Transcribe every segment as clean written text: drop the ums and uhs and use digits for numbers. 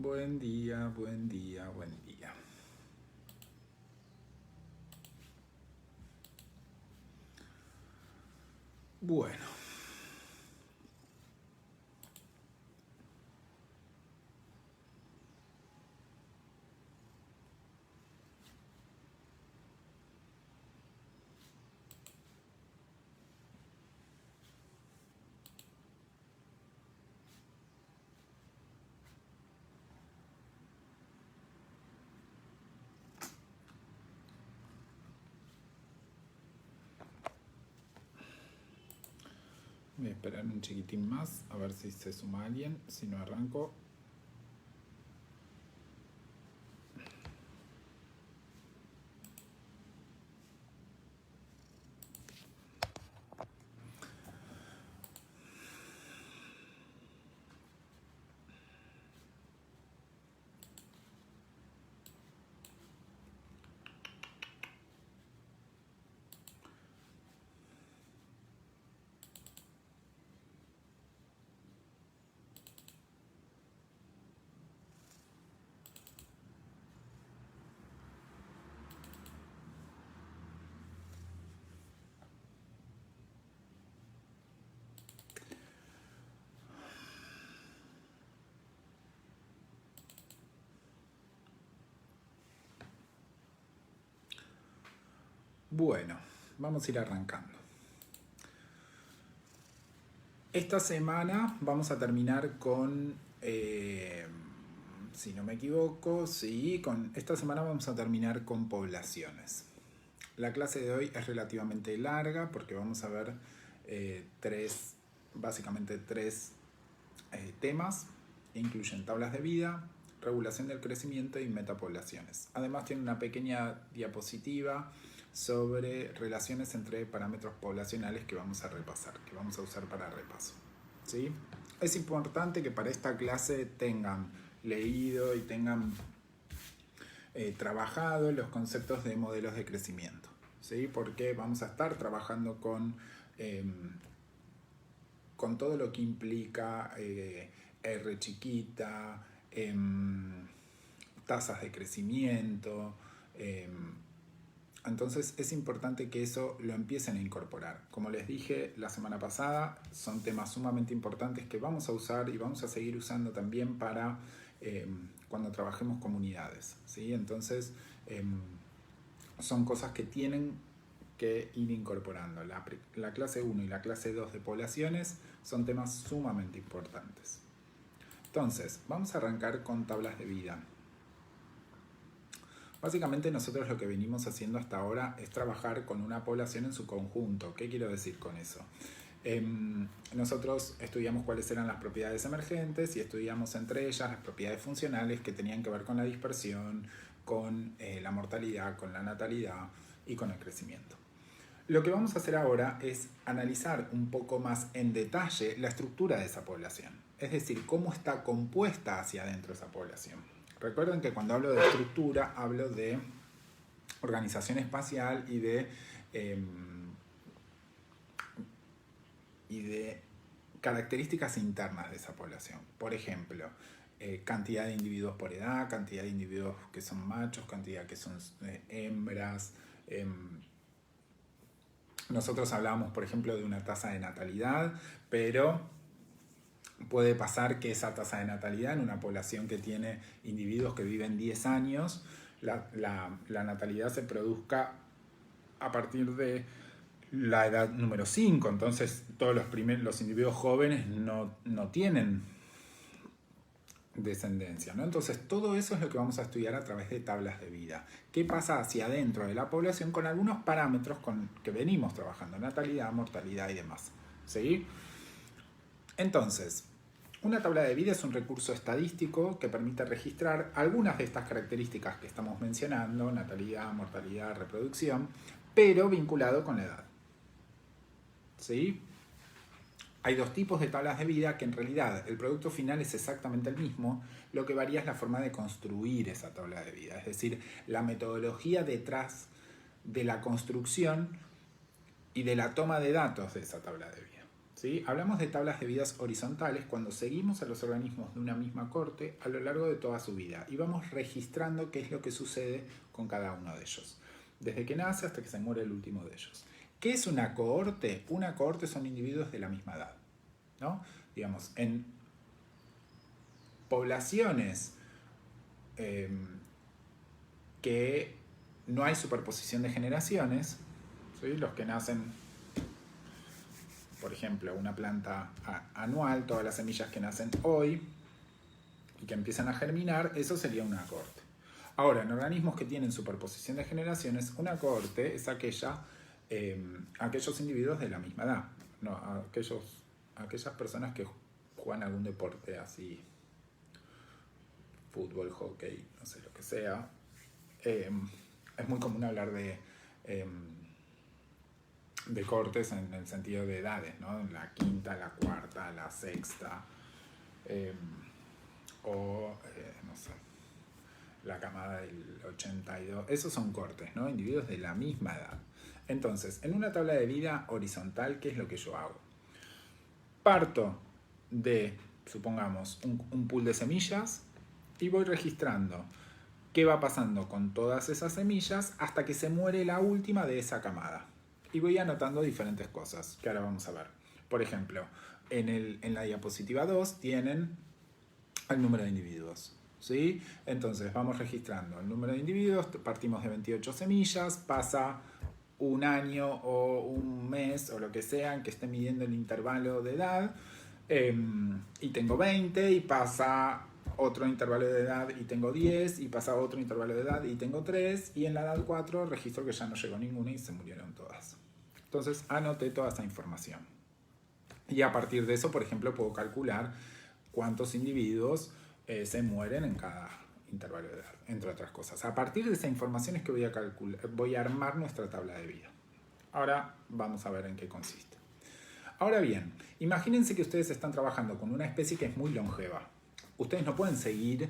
Buen día, buen día, buen día. Bueno, voy a esperar un chiquitín más a ver si se suma alguien. Si no, arranco. Bueno, vamos a ir arrancando. Esta semana vamos a terminar con, si no me equivoco, esta semana vamos a terminar con poblaciones. La clase de hoy es relativamente larga porque vamos a ver básicamente tres temas. Incluyen tablas de vida, regulación del crecimiento y metapoblaciones. Además tiene una pequeña diapositiva sobre relaciones entre parámetros poblacionales que vamos a repasar, que vamos a usar para repaso. ¿Sí? Es importante que para esta clase tengan leído y tengan trabajado los conceptos de modelos de crecimiento, ¿sí? Porque vamos a estar trabajando con todo lo que implica R chiquita, tasas de crecimiento. Entonces es importante que eso lo empiecen a incorporar. Como les dije la semana pasada, son temas sumamente importantes que vamos a usar y vamos a seguir usando también para cuando trabajemos comunidades, ¿sí? Entonces son cosas que tienen que ir incorporando. La clase 1 y la clase 2 de poblaciones son temas sumamente importantes. Entonces, vamos a arrancar con tablas de vida. Básicamente nosotros lo que venimos haciendo hasta ahora es trabajar con una población en su conjunto. ¿Qué quiero decir con eso? Nosotros estudiamos cuáles eran las propiedades emergentes y estudiamos entre ellas las propiedades funcionales que tenían que ver con la dispersión, con la mortalidad, con la natalidad y con el crecimiento. Lo que vamos a hacer ahora es analizar un poco más en detalle la estructura de esa población, es decir, cómo está compuesta hacia adentro esa población. Recuerden que cuando hablo de estructura hablo de organización espacial y de características internas de esa población. Por ejemplo, cantidad de individuos por edad, cantidad de individuos que son machos, cantidad que son hembras. Nosotros hablábamos, por ejemplo, de una tasa de natalidad, pero puede pasar que esa tasa de natalidad en una población que tiene individuos que viven 10 años, la natalidad se produzca a partir de la edad número 5. Entonces todos los individuos jóvenes no tienen descendencia, ¿no? Entonces todo eso es lo que vamos a estudiar a través de tablas de vida. ¿Qué pasa hacia adentro de la población con algunos parámetros que venimos trabajando? Natalidad, mortalidad y demás, ¿sí? Entonces, una tabla de vida es un recurso estadístico que permite registrar algunas de estas características que estamos mencionando, natalidad, mortalidad, reproducción, pero vinculado con la edad, ¿sí? Hay dos tipos de tablas de vida que en realidad el producto final es exactamente el mismo, lo que varía es la forma de construir esa tabla de vida, es decir, la metodología detrás de la construcción y de la toma de datos de esa tabla de vida. ¿Sí? Hablamos de tablas de vidas horizontales cuando seguimos a los organismos de una misma corte a lo largo de toda su vida y vamos registrando qué es lo que sucede con cada uno de ellos, desde que nace hasta que se muere el último de ellos. ¿Qué es una cohorte? Una cohorte son individuos de la misma edad, ¿no? Digamos, en poblaciones que no hay superposición de generaciones, ¿sí? Los que nacen, por ejemplo, una planta anual, todas las semillas que nacen hoy y que empiezan a germinar, eso sería una cohorte. Ahora, en organismos que tienen superposición de generaciones, una cohorte es aquellos individuos de la misma edad, no, aquellas personas que juegan algún deporte así, fútbol, hockey, no sé, lo que sea. Es muy común hablar de cohortes en el sentido de edades, ¿no? La quinta, la cuarta, la sexta, no sé, la camada del 82. Esos son cohortes, ¿no? Individuos de la misma edad. Entonces, en una tabla de vida horizontal, ¿qué es lo que yo hago? Parto de, supongamos, un pool de semillas y voy registrando qué va pasando con todas esas semillas hasta que se muere la última de esa camada. Y voy anotando diferentes cosas que ahora vamos a ver. Por ejemplo, en la diapositiva 2 tienen el número de individuos, ¿sí? Entonces vamos registrando el número de individuos, partimos de 28 semillas, pasa un año o un mes o lo que sea en que esté midiendo el intervalo de edad, y tengo 20 y pasa otro intervalo de edad y tengo 10 y pasa otro intervalo de edad y tengo 3 y en la edad 4 registro que ya no llegó ninguna y se murieron todas. Entonces anoté toda esa información. Y a partir de eso, por ejemplo, puedo calcular cuántos individuos se mueren en cada intervalo de edad, entre otras cosas. A partir de esa información es que voy a armar nuestra tabla de vida. Ahora vamos a ver en qué consiste. Ahora bien, imagínense que ustedes están trabajando con una especie que es muy longeva. Ustedes no pueden seguir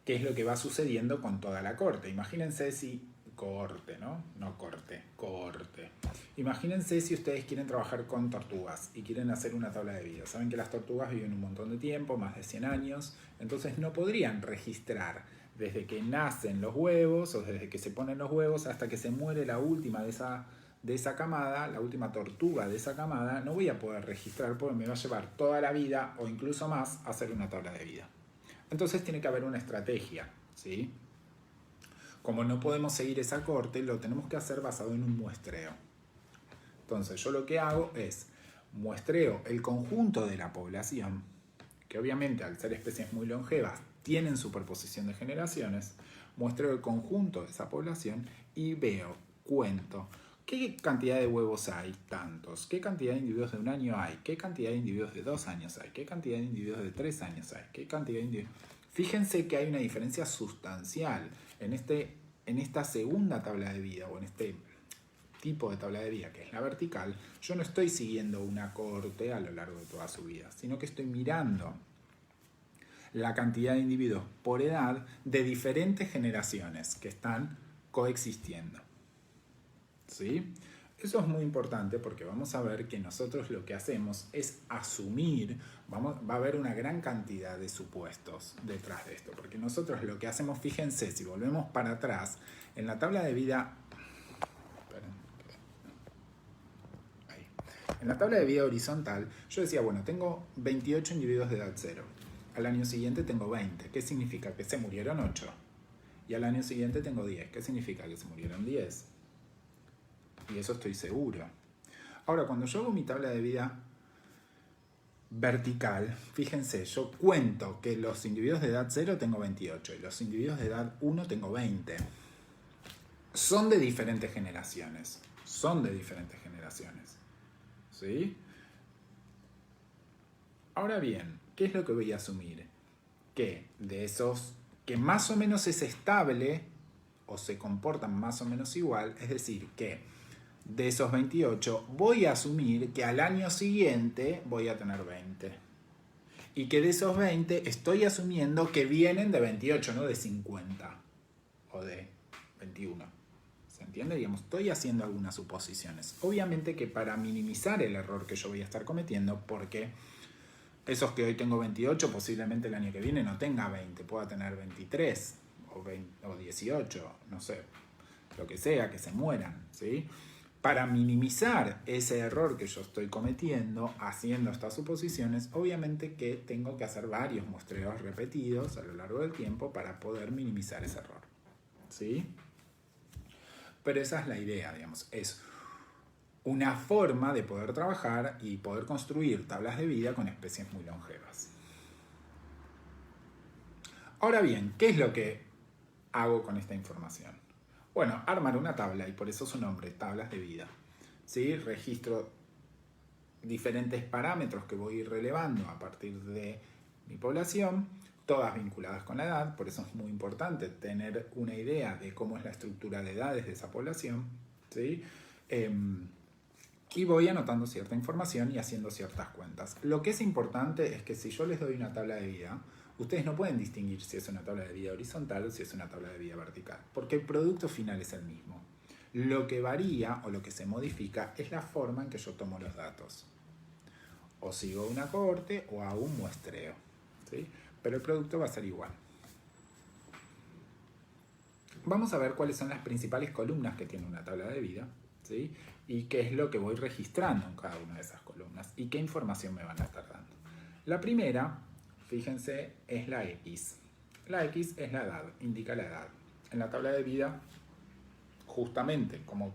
qué es lo que va sucediendo con toda la corte. Imagínense si... Cohorte, ¿no? No corte, cohorte. Imagínense si ustedes quieren trabajar con tortugas y quieren hacer una tabla de vida. Saben que las tortugas viven un montón de tiempo, más de 100 años, entonces no podrían registrar desde que nacen los huevos o desde que se ponen los huevos hasta que se muere la última de esa camada, la última tortuga de esa camada. No voy a poder registrar porque me va a llevar toda la vida o incluso más a hacer una tabla de vida. Entonces tiene que haber una estrategia, ¿sí? Como no podemos seguir esa corte, lo tenemos que hacer basado en un muestreo. Entonces yo lo que hago es muestreo el conjunto de la población, que obviamente al ser especies muy longevas tienen superposición de generaciones, muestreo el conjunto de esa población y veo, cuento, qué cantidad de huevos hay, tantos, qué cantidad de individuos de un año hay, qué cantidad de individuos de 2 años hay, qué cantidad de individuos de 3 años hay, qué cantidad de individuos... Fíjense que hay una diferencia sustancial en esta segunda tabla de vida o en este tipo de tabla de vida que es la vertical. Yo no estoy siguiendo una cohorte a lo largo de toda su vida, sino que estoy mirando la cantidad de individuos por edad de diferentes generaciones que están coexistiendo, ¿sí? Eso es muy importante porque vamos a ver que nosotros lo que hacemos es asumir, va a haber una gran cantidad de supuestos detrás de esto, porque nosotros lo que hacemos, fíjense, si volvemos para atrás, en la tabla de vida, en la tabla de vida horizontal, yo decía, bueno, tengo 28 individuos de edad 0, al año siguiente tengo 20, ¿qué significa? Que se murieron 8, y al año siguiente tengo 10, ¿qué significa? Que se murieron 10. Y eso estoy seguro. Ahora, cuando yo hago mi tabla de vida vertical, fíjense, yo cuento que los individuos de edad 0 tengo 28 y los individuos de edad 1 tengo 20. Son de diferentes generaciones. ¿Sí? Ahora bien, ¿qué es lo que voy a asumir? Que de esos que más o menos es estable o se comportan más o menos igual, es decir, que de esos 28 voy a asumir que al año siguiente voy a tener 20. Y que de esos 20 estoy asumiendo que vienen de 28, no de 50 o de 21. ¿Se entiende? Digamos, estoy haciendo algunas suposiciones. Obviamente que para minimizar el error que yo voy a estar cometiendo, porque esos que hoy tengo 28, posiblemente el año que viene no tenga 20, pueda tener 23 o 18, no sé, lo que sea, que se mueran, ¿sí? Para minimizar ese error que yo estoy cometiendo haciendo estas suposiciones, obviamente que tengo que hacer varios muestreos repetidos a lo largo del tiempo para poder minimizar ese error, ¿sí? Pero esa es la idea, digamos, es una forma de poder trabajar y poder construir tablas de vida con especies muy longevas. Ahora bien, ¿qué es lo que hago con esta información? Bueno, armar una tabla, y por eso su nombre, tablas de vida. ¿Sí? Registro diferentes parámetros que voy a ir relevando a partir de mi población, todas vinculadas con la edad, por eso es muy importante tener una idea de cómo es la estructura de edades de esa población, ¿sí? Y voy anotando cierta información y haciendo ciertas cuentas. Lo que es importante es que si yo les doy una tabla de vida, ustedes no pueden distinguir si es una tabla de vida horizontal o si es una tabla de vida vertical, porque el producto final es el mismo. Lo que varía o lo que se modifica es la forma en que yo tomo los datos. O sigo una cohorte o hago un muestreo, ¿sí? Pero el producto va a ser igual. Vamos a ver cuáles son las principales columnas que tiene una tabla de vida, ¿sí? Y qué es lo que voy registrando en cada una de esas columnas y qué información me van a estar dando. La primera, fíjense, es la X. La X es la edad, indica la edad. En la tabla de vida, justamente como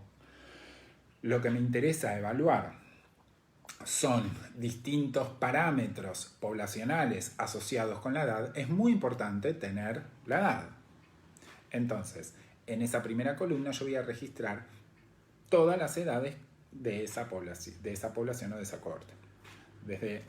lo que me interesa evaluar son distintos parámetros poblacionales asociados con la edad, es muy importante tener la edad. Entonces, en esa primera columna yo voy a registrar todas las edades de esa población o de esa cohorte, desde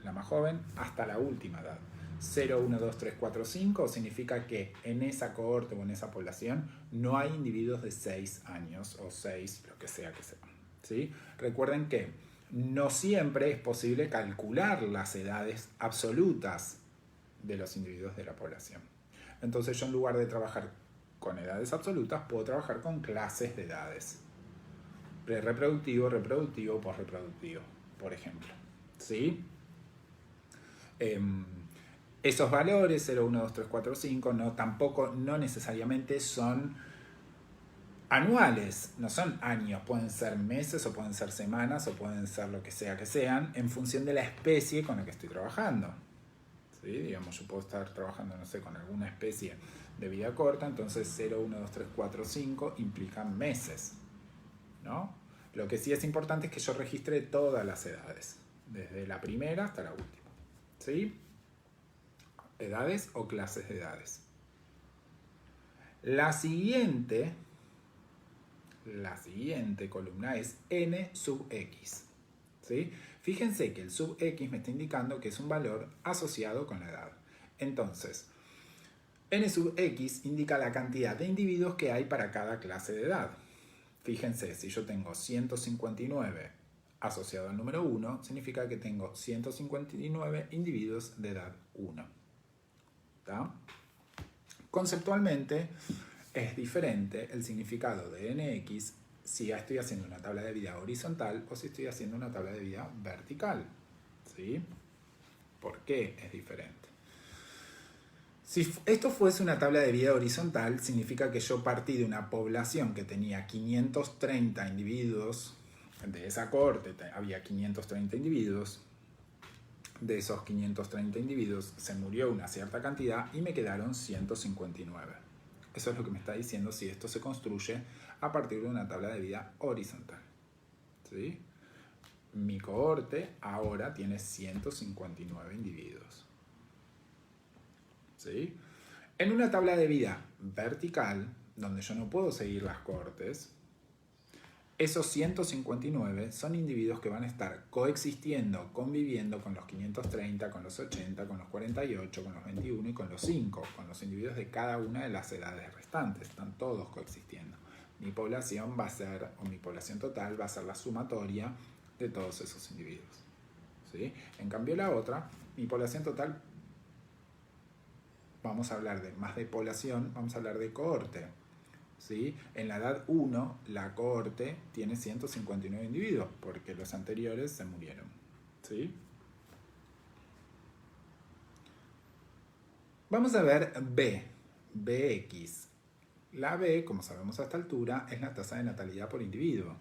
la más joven hasta la última edad. 0, 1, 2, 3, 4, 5 significa que en esa cohorte o en esa población no hay individuos de 6 años o 6, lo que sea que sean, ¿sí? Recuerden que no siempre es posible calcular las edades absolutas de los individuos de la población. Entonces yo en lugar de trabajar con edades absolutas, puedo trabajar con clases de edades. Pre-reproductivo, reproductivo, posreproductivo, por ejemplo, ¿sí? Esos valores 0, 1, 2, 3, 4, 5 no necesariamente son anuales, no son años, pueden ser meses o pueden ser semanas o pueden ser lo que sea que sean en función de la especie con la que estoy trabajando, ¿sí? Digamos, yo puedo estar trabajando, no sé, con alguna especie de vida corta, entonces 0, 1, 2, 3, 4, 5 implican meses, ¿no? Lo que sí es importante es que yo registre todas las edades, desde la primera hasta la última, ¿sí? Edades o clases de edades. La siguiente columna es n sub x, ¿sí? Fíjense que el sub x me está indicando que es un valor asociado con la edad. Entonces, n sub x indica la cantidad de individuos que hay para cada clase de edad. Fíjense, si yo tengo 159 asociado al número 1, significa que tengo 159 individuos de edad 1. ¿Tá? Conceptualmente es diferente el significado de nx si ya estoy haciendo una tabla de vida horizontal o si estoy haciendo una tabla de vida vertical, ¿sí? ¿Por qué es diferente? Si esto fuese una tabla de vida horizontal, significa que yo partí de una población que tenía 530 individuos, de esa cohorte había 530 individuos, de esos 530 individuos se murió una cierta cantidad y me quedaron 159. Eso es lo que me está diciendo si esto se construye a partir de una tabla de vida horizontal, ¿sí? Mi cohorte ahora tiene 159 individuos, ¿sí? En una tabla de vida vertical, donde yo no puedo seguir las cohortes, esos 159 son individuos que van a estar coexistiendo, conviviendo con los 530, con los 80, con los 48, con los 21 y con los 5, con los individuos de cada una de las edades restantes. Están todos coexistiendo. Mi población va a ser, o mi población total va a ser la sumatoria de todos esos individuos, ¿sí? En cambio la otra, mi población total, vamos a hablar de más de población, vamos a hablar de cohorte. ¿sí? En la edad 1, la cohorte tiene 159 individuos, porque los anteriores se murieron, ¿sí? Vamos a ver Bx. La B, como sabemos a esta altura, es la tasa de natalidad por individuo,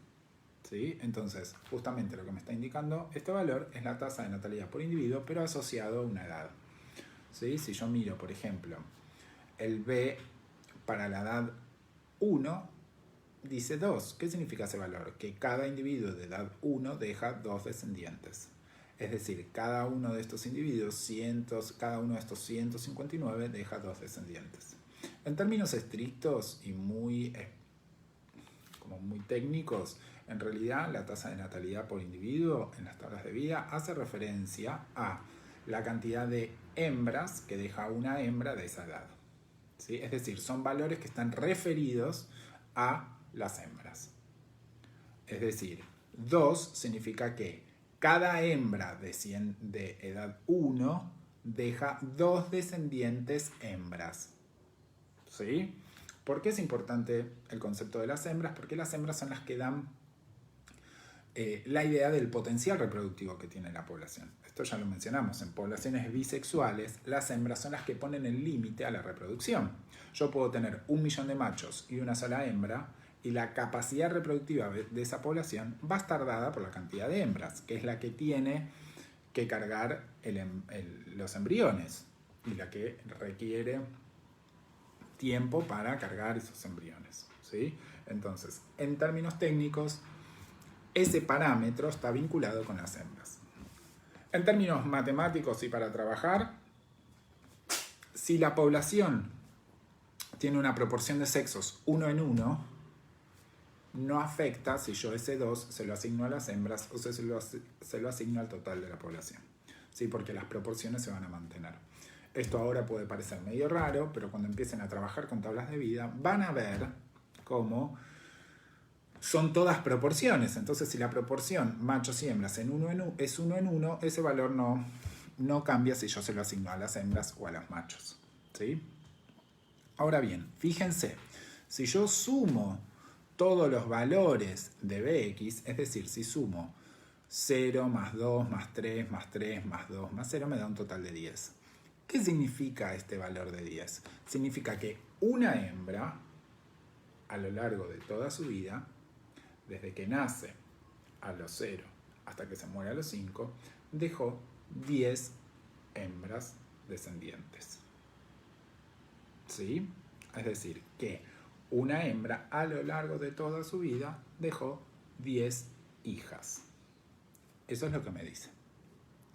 ¿sí? Entonces, justamente lo que me está indicando este valor es la tasa de natalidad por individuo, pero asociado a una edad, ¿sí? Si yo miro, por ejemplo, el B para la edad 1, dice 2. ¿Qué significa ese valor? Que cada individuo de edad 1 deja 2 descendientes. Es decir, cada uno de estos individuos, cada uno de estos 159 deja 2 descendientes. En términos estrictos y muy técnicos, en realidad la tasa de natalidad por individuo en las tablas de vida hace referencia a la cantidad de hembras que deja una hembra de esa edad, ¿sí? Es decir, son valores que están referidos a las hembras. Es decir, 2 significa que cada hembra de edad 1 deja 2 descendientes hembras, ¿sí? ¿Por qué es importante el concepto de las hembras? Porque las hembras son las que dan la idea del potencial reproductivo que tiene la población. Esto ya lo mencionamos, en poblaciones bisexuales las hembras son las que ponen el límite a la reproducción. Yo puedo tener 1 millón de machos y una sola hembra, y la capacidad reproductiva de esa población va a estar dada por la cantidad de hembras, que es la que tiene que cargar los embriones y la que requiere tiempo para cargar esos embriones, ¿sí? Entonces, en términos técnicos, ese parámetro está vinculado con las hembras. En términos matemáticos y para trabajar, si la población tiene una proporción de sexos 1 en 1, no afecta si yo ese 2 se lo asigno a las hembras o se lo asigno al total de la población, ¿sí? Porque las proporciones se van a mantener. Esto ahora puede parecer medio raro, pero cuando empiecen a trabajar con tablas de vida van a ver cómo son todas proporciones. Entonces, si la proporción machos y hembras es 1 en 1, ese valor no cambia si yo se lo asigno a las hembras o a los machos, ¿sí? Ahora bien, fíjense, si yo sumo todos los valores de Bx, es decir, si sumo 0 más 2 más 3 más 3 más 2 más 0, me da un total de 10. ¿Qué significa este valor de 10? Significa que una hembra, a lo largo de toda su vida, desde que nace a los 0 hasta que se muere a los 5, dejó 10 hembras descendientes, ¿sí? Es decir, que una hembra a lo largo de toda su vida dejó 10 hijas. Eso es lo que me dice,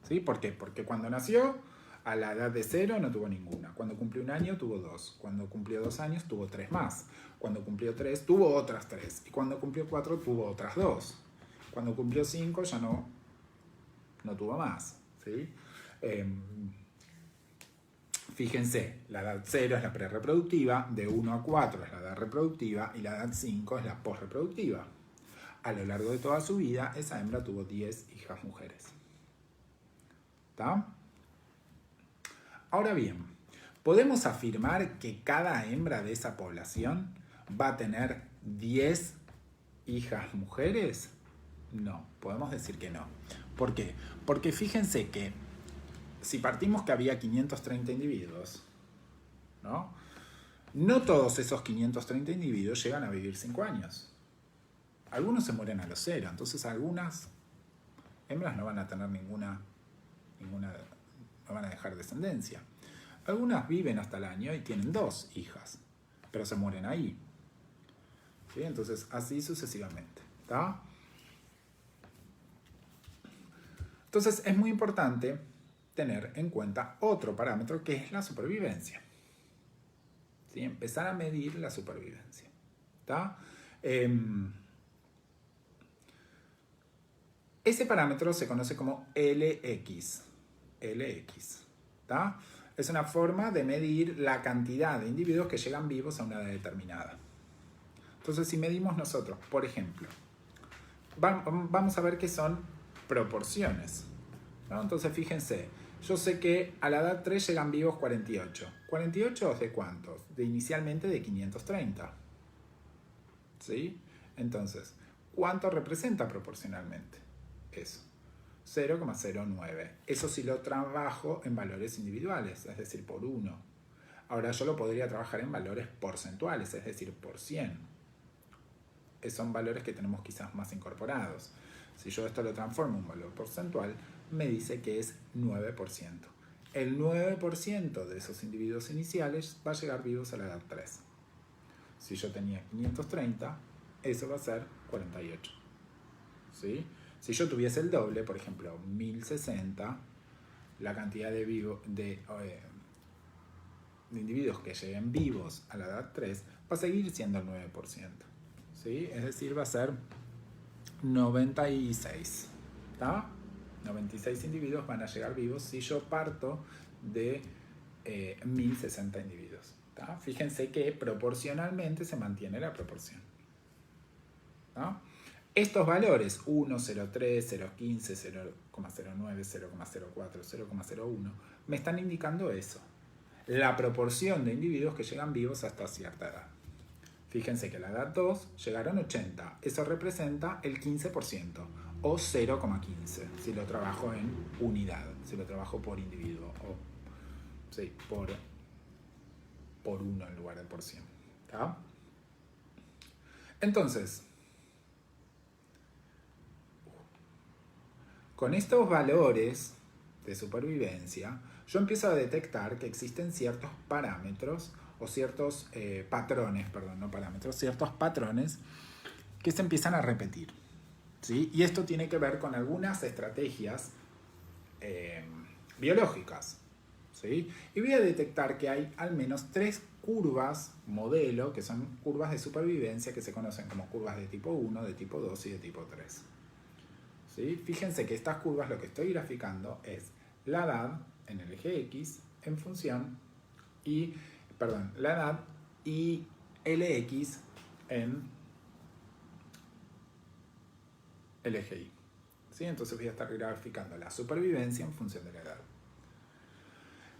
¿sí? ¿Por qué? Porque cuando nació, a la edad de 0 no tuvo ninguna. Cuando cumplió 1 año tuvo 2. Cuando cumplió 2 años tuvo 3 más. Cuando cumplió 3 tuvo otras 3. Y cuando cumplió 4 tuvo otras 2. Cuando cumplió 5 ya no tuvo más, ¿sí? Fíjense, la edad 0 es la prerreproductiva, de 1 a 4 es la edad reproductiva y la edad 5 es la posreproductiva. A lo largo de toda su vida, esa hembra tuvo 10 hijas mujeres. ¿Está? Ahora bien, ¿podemos afirmar que cada hembra de esa población va a tener 10 hijas mujeres? No, podemos decir que no. ¿Por qué? Porque fíjense que si partimos que había 530 individuos, ¿no? No todos esos 530 individuos llegan a vivir 5 años. Algunos se mueren a los 0, entonces algunas hembras no van a tener ninguna no van a dejar descendencia. Algunas viven hasta el año y tienen 2 hijas, pero se mueren ahí, ¿sí? Entonces así sucesivamente, ¿está? Entonces es muy importante tener en cuenta otro parámetro que es la supervivencia, ¿sí? Empezar a medir la supervivencia, ¿está? Ese parámetro se conoce como LX. ¿Está? Es una forma de medir la cantidad de individuos que llegan vivos a una edad determinada. Entonces, si medimos nosotros, por ejemplo, vamos a ver qué son proporciones, ¿no? Entonces, fíjense, yo sé que a la edad 3 llegan vivos 48. ¿48 de cuántos? Inicialmente de 530. ¿Sí? Entonces, ¿cuánto representa proporcionalmente eso? 0,09. Eso sí lo trabajo en valores individuales, es decir, por 1. Ahora yo lo podría trabajar en valores porcentuales, es decir, por 100. Son valores que tenemos quizás más incorporados. Si yo esto lo transformo en un valor porcentual, me dice que es 9%. El 9% de esos individuos iniciales va a llegar vivos a la edad 3. Si yo tenía 530, eso va a ser 48. ¿Sí? Si yo tuviese el doble, por ejemplo, 1060, la cantidad de individuos que lleguen vivos a la edad 3 va a seguir siendo el 9%. ¿Sí? Es decir, va a ser 96. ¿Está? 96 individuos van a llegar vivos si yo parto de 1060 individuos. ¿Tá? Fíjense que proporcionalmente se mantiene la proporción. ¿Tá? Estos valores 1, 0,3, 0,15, 0,09, 0,04, 0,01 me están indicando eso. La proporción de individuos que llegan vivos hasta cierta edad. Fíjense que a la edad 2 llegaron 80. Eso representa el 15% o 0,15 si lo trabajo en unidad, si lo trabajo por individuo o sí, por 1 en lugar de por 100. ¿Tá? Entonces, con estos valores de supervivencia, yo empiezo a detectar que existen ciertos parámetros o ciertos ciertos patrones que se empiezan a repetir. ¿Sí? Y esto tiene que ver con algunas estrategias biológicas. ¿Sí? Y voy a detectar que hay al menos 3 curvas modelo, que son curvas de supervivencia que se conocen como curvas de tipo 1, de tipo 2 y de tipo 3. ¿Sí? Fíjense que estas curvas lo que estoy graficando es la edad en el eje X en función la edad y LX en el eje Y. ¿Sí? Entonces voy a estar graficando la supervivencia en función de la edad.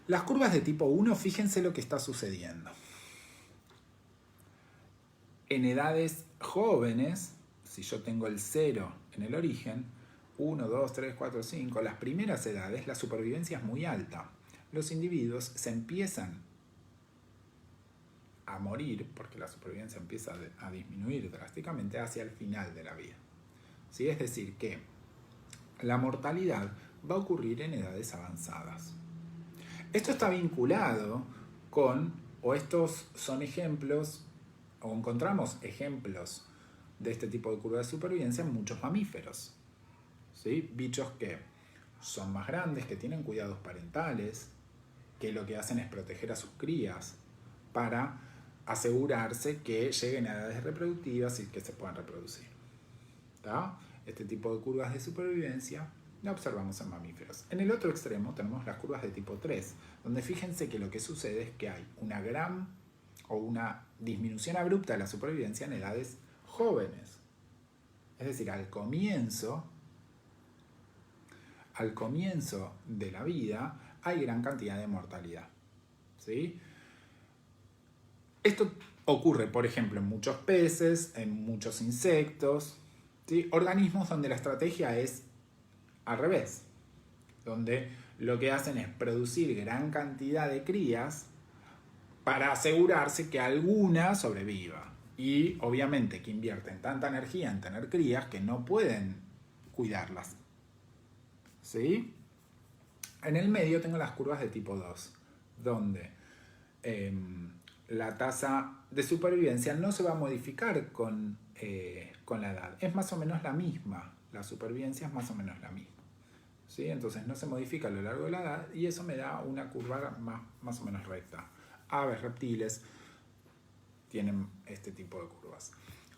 Las curvas de tipo 1, fíjense lo que está sucediendo. En edades jóvenes, si yo tengo el 0 en el origen, 1, 2, 3, 4, 5, las primeras edades, la supervivencia es muy alta. Los individuos se empiezan a morir, porque la supervivencia empieza a disminuir drásticamente hacia el final de la vida. ¿Sí? Es decir, que la mortalidad va a ocurrir en edades avanzadas. Esto está vinculado con, o estos son ejemplos, o encontramos ejemplos de este tipo de curva de supervivencia en muchos mamíferos. ¿Sí? Bichos que son más grandes, que tienen cuidados parentales, que lo que hacen es proteger a sus crías para asegurarse que lleguen a edades reproductivas y que se puedan reproducir. ¿Tá? Este tipo de curvas de supervivencia la observamos en mamíferos. En el otro extremo tenemos las curvas de tipo 3, donde fíjense que lo que sucede es que hay una gran o una disminución abrupta de la supervivencia en edades jóvenes. Es decir, al comienzo de la vida hay gran cantidad de mortalidad. ¿Sí? Esto ocurre, por ejemplo, en muchos peces, en muchos insectos, ¿sí? Organismos donde la estrategia es al revés, donde lo que hacen es producir gran cantidad de crías para asegurarse que alguna sobreviva. Y obviamente que invierten tanta energía en tener crías que no pueden cuidarlas. ¿Sí? En el medio tengo las curvas de tipo 2, donde la tasa de supervivencia no se va a modificar con la edad. Es más o menos la misma. La supervivencia es más o menos la misma. ¿Sí? Entonces no se modifica a lo largo de la edad y eso me da una curva más o menos recta. Aves, reptiles tienen este tipo de curvas.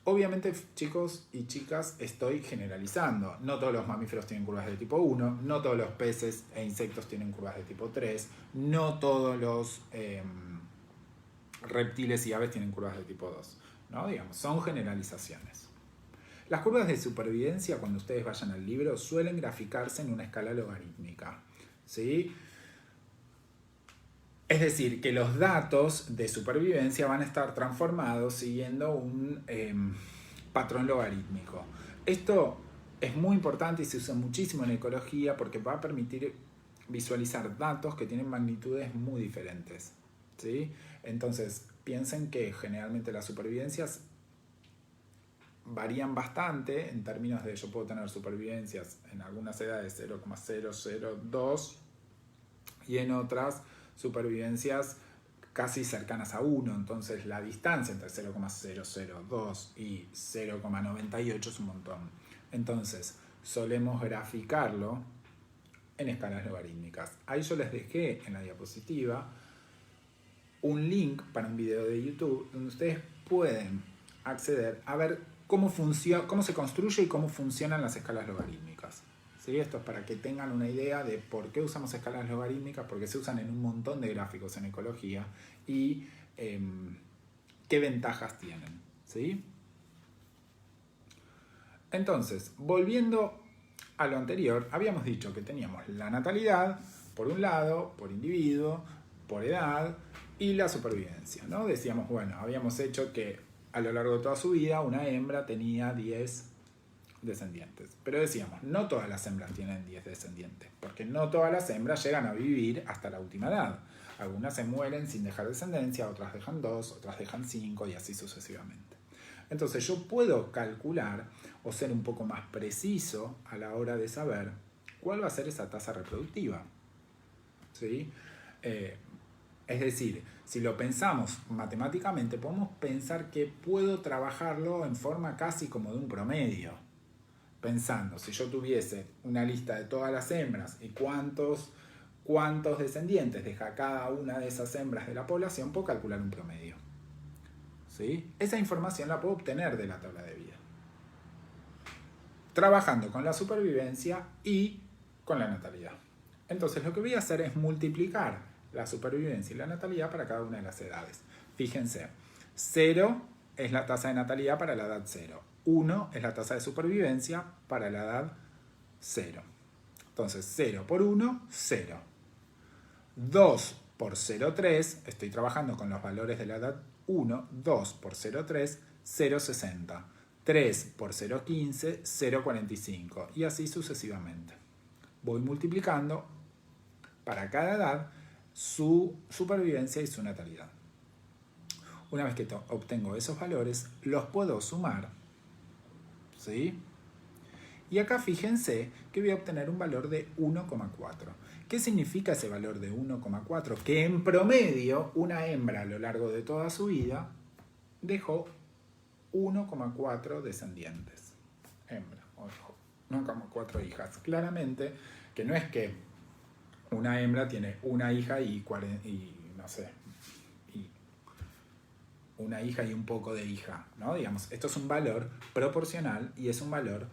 Obviamente, chicos y chicas, estoy generalizando. No todos los mamíferos tienen curvas de tipo 1, no todos los peces e insectos tienen curvas de tipo 3, no todos los reptiles y aves tienen curvas de tipo 2. ¿No? Digamos, son generalizaciones. Las curvas de supervivencia, cuando ustedes vayan al libro, suelen graficarse en una escala logarítmica. ¿Sí? Es decir, que los datos de supervivencia van a estar transformados siguiendo un patrón logarítmico. Esto es muy importante y se usa muchísimo en ecología porque va a permitir visualizar datos que tienen magnitudes muy diferentes, ¿sí? Entonces, piensen que generalmente las supervivencias varían bastante en términos de yo puedo tener supervivencias en algunas edades 0,002 y en otras supervivencias casi cercanas a 1, entonces la distancia entre 0,002 y 0,98 es un montón. Entonces solemos graficarlo en escalas logarítmicas. Ahí yo les dejé en la diapositiva un link para un video de YouTube donde ustedes pueden acceder a ver cómo se construye y cómo funcionan las escalas logarítmicas. ¿Sí? Esto es para que tengan una idea de por qué usamos escalas logarítmicas, porque se usan en un montón de gráficos en ecología y qué ventajas tienen. ¿Sí? Entonces, volviendo a lo anterior, habíamos dicho que teníamos la natalidad, por un lado, por individuo, por edad y la supervivencia, ¿no? Decíamos, bueno, habíamos hecho que a lo largo de toda su vida una hembra tenía 10 descendientes. Pero decíamos, no todas las hembras tienen 10 descendientes, porque no todas las hembras llegan a vivir hasta la última edad. Algunas se mueren sin dejar descendencia, otras dejan 2, otras dejan 5 y así sucesivamente. Entonces yo puedo calcular o ser un poco más preciso a la hora de saber cuál va a ser esa tasa reproductiva. ¿Sí? Es decir, si lo pensamos matemáticamente, podemos pensar que puedo trabajarlo en forma casi como de un promedio. Pensando, si yo tuviese una lista de todas las hembras y cuántos descendientes deja cada una de esas hembras de la población, puedo calcular un promedio. ¿Sí? Esa información la puedo obtener de la tabla de vida, trabajando con la supervivencia y con la natalidad. Entonces lo que voy a hacer es multiplicar la supervivencia y la natalidad para cada una de las edades. Fíjense, 0 es la tasa de natalidad para la edad 0. 1 es la tasa de supervivencia para la edad 0. Entonces 0 por 1, 0. 2 por 0,3, estoy trabajando con los valores de la edad 1, 2 por 0,3, 0,60. 3 por 0,15, 0,45 y así sucesivamente. Voy multiplicando para cada edad su supervivencia y su natalidad. Una vez que obtengo esos valores, los puedo sumar. ¿Sí? Y acá fíjense que voy a obtener un valor de 1,4. ¿Qué significa ese valor de 1,4? Que en promedio una hembra a lo largo de toda su vida dejó 1,4 descendientes. Hembra, ojo, 1,4 hijas. Claramente que no es que una hembra tiene una hija y no sé, y una hija y un poco de hija, ¿no? Digamos, esto es un valor proporcional y es un valor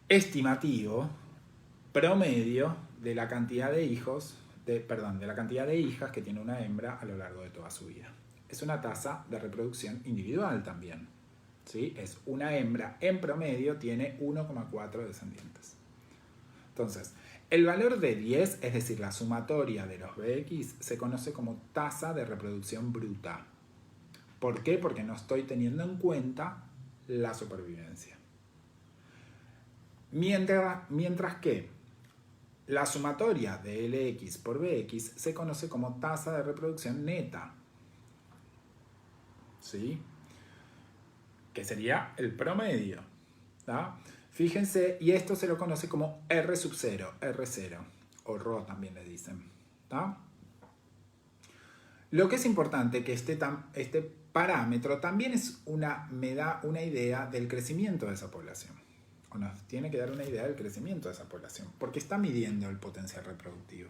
estimativo, promedio de la cantidad de hijos, de la cantidad de hijas que tiene una hembra a lo largo de toda su vida. Es una tasa de reproducción individual también. ¿Sí? Es una hembra en promedio tiene 1,4 descendientes. Entonces, el valor de 10, es decir, la sumatoria de los BX, se conoce como tasa de reproducción bruta. ¿Por qué? Porque no estoy teniendo en cuenta la supervivencia. Mientras que la sumatoria de LX por BX se conoce como tasa de reproducción neta. ¿Sí? Que sería el promedio. ¿Da? Fíjense, y esto se lo conoce como R sub 0, R0, o ρ también le dicen. ¿Da? Lo que es importante que este parámetro también me da una idea del crecimiento de esa población. O nos tiene que dar una idea del crecimiento de esa población, porque está midiendo el potencial reproductivo.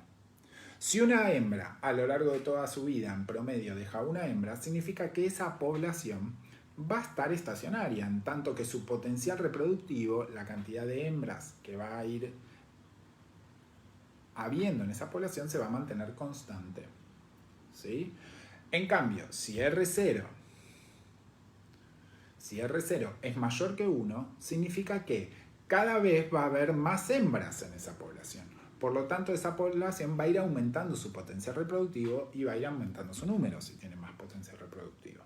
Si una hembra a lo largo de toda su vida en promedio deja una hembra, significa que esa población va a estar estacionaria, en tanto que su potencial reproductivo, la cantidad de hembras que va a ir habiendo en esa población, se va a mantener constante. ¿Sí? En cambio, si R0 es mayor que 1, significa que cada vez va a haber más hembras en esa población. Por lo tanto, esa población va a ir aumentando su potencial reproductivo y va a ir aumentando su número si tiene más potencial reproductivo.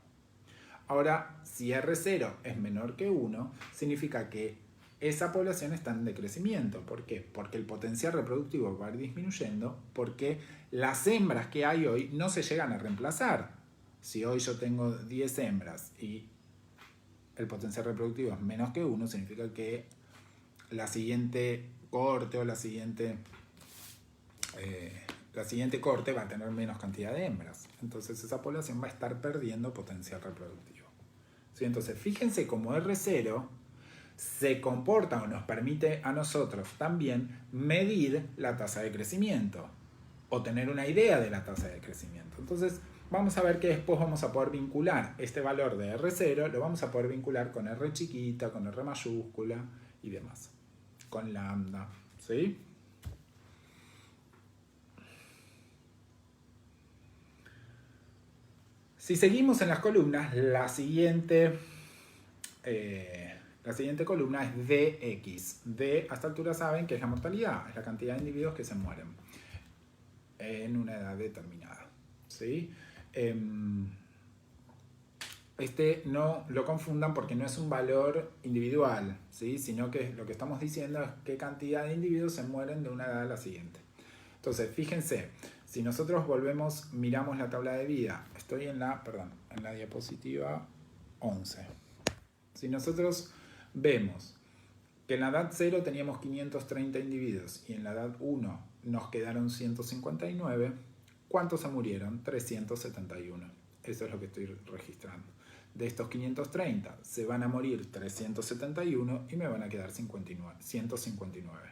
Ahora, si R0 es menor que 1, significa que esa población está en decrecimiento. ¿Por qué? Porque el potencial reproductivo va a ir disminuyendo, porque las hembras que hay hoy no se llegan a reemplazar. Si hoy yo tengo 10 hembras y el potencial reproductivo es menos que 1, significa que la siguiente corte o la siguiente corte va a tener menos cantidad de hembras. Entonces esa población va a estar perdiendo potencial reproductivo. ¿Sí? Entonces fíjense cómo R0 se comporta o nos permite a nosotros también medir la tasa de crecimiento o tener una idea de la tasa de crecimiento. Entonces vamos a ver que después vamos a poder vincular este valor de R0, lo vamos a poder vincular con R chiquita, con R mayúscula y demás, con lambda, ¿sí? Si seguimos en las columnas, la siguiente columna es Dx. D, a esta altura saben que es la mortalidad, es la cantidad de individuos que se mueren en una edad determinada, ¿sí? No lo confundan porque no es un valor individual, ¿sí? Sino que lo que estamos diciendo es qué cantidad de individuos se mueren de una edad a la siguiente. Entonces, fíjense, si nosotros miramos la tabla de vida, estoy en la diapositiva 11. Si nosotros vemos que en la edad 0 teníamos 530 individuos y en la edad 1 nos quedaron 159, ¿cuántos se murieron? 371. Eso es lo que estoy registrando. De estos 530 se van a morir 371 y me van a quedar 159.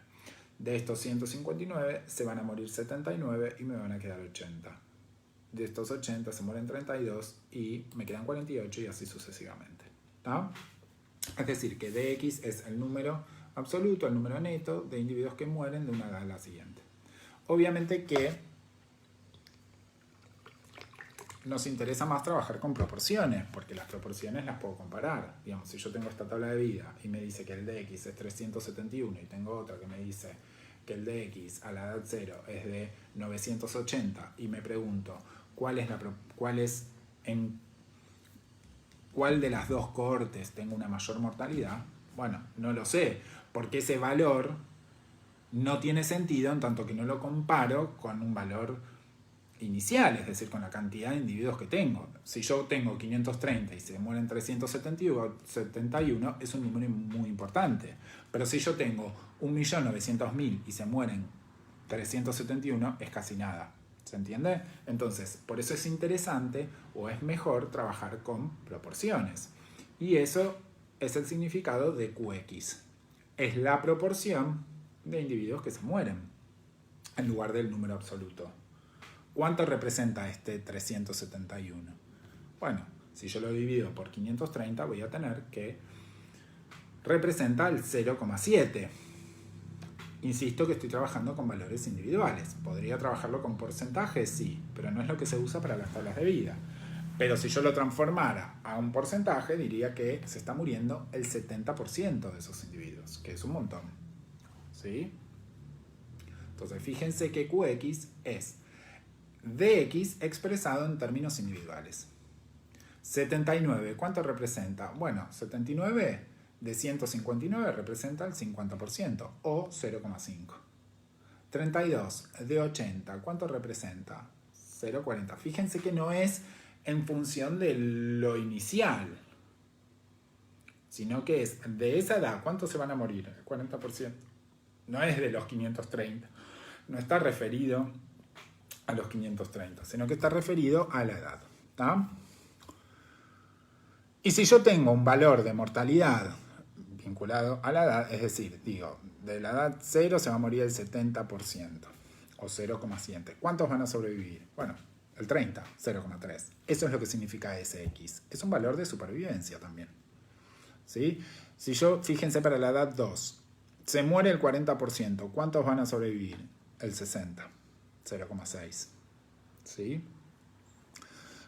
De estos 159 se van a morir 79 y me van a quedar 80. De estos 80 se mueren 32 y me quedan 48 y así sucesivamente. ¿Tá? Es decir, que Dx es el número absoluto, el número neto de individuos que mueren de una edad a la siguiente. Obviamente que nos interesa más trabajar con proporciones, porque las proporciones las puedo comparar. Digamos, si yo tengo esta tabla de vida y me dice que el Dx es 371 y tengo otra que me dice que el Dx a la edad 0 es de 980 y me pregunto cuál de las dos cohortes tengo una mayor mortalidad, bueno, no lo sé, porque ese valor no tiene sentido en tanto que no lo comparo con un valor inicial, es decir, con la cantidad de individuos que tengo. Si yo tengo 530 y se mueren 371, es un número muy importante. Pero si yo tengo 1.900.000 y se mueren 371, es casi nada. ¿Se entiende? Entonces, por eso es interesante o es mejor trabajar con proporciones. Y eso es el significado de Qx. Es la proporción de individuos que se mueren en lugar del número absoluto. ¿Cuánto representa este 371? Bueno, si yo lo divido por 530 voy a tener que representa el 0,7. Insisto que estoy trabajando con valores individuales. ¿Podría trabajarlo con porcentajes? Sí, pero no es lo que se usa para las tablas de vida. Pero si yo lo transformara a un porcentaje, diría que se está muriendo el 70% de esos individuos, que es un montón. ¿Sí? Entonces, fíjense que Qx es Dx expresado en términos individuales. 79, ¿cuánto representa? Bueno, 79 de 159 representa el 50% o 0,5. 32 de 80, ¿cuánto representa? 0,40. Fíjense que no es en función de lo inicial, sino que es de esa edad, ¿cuántos se van a morir? El 40%. No es de los 530. No está referido a los 530, sino que está referido a la edad. ¿Tá? Y si yo tengo un valor de mortalidad vinculado a la edad, es decir, digo, de la edad 0 se va a morir el 70% o 0,7. ¿Cuántos van a sobrevivir? Bueno, el 30, 0,3. Eso es lo que significa Sx. Es un valor de supervivencia también. ¿Sí? Si yo, fíjense para la edad 2, se muere el 40%, ¿cuántos van a sobrevivir? El 60, 0,6. ¿Sí?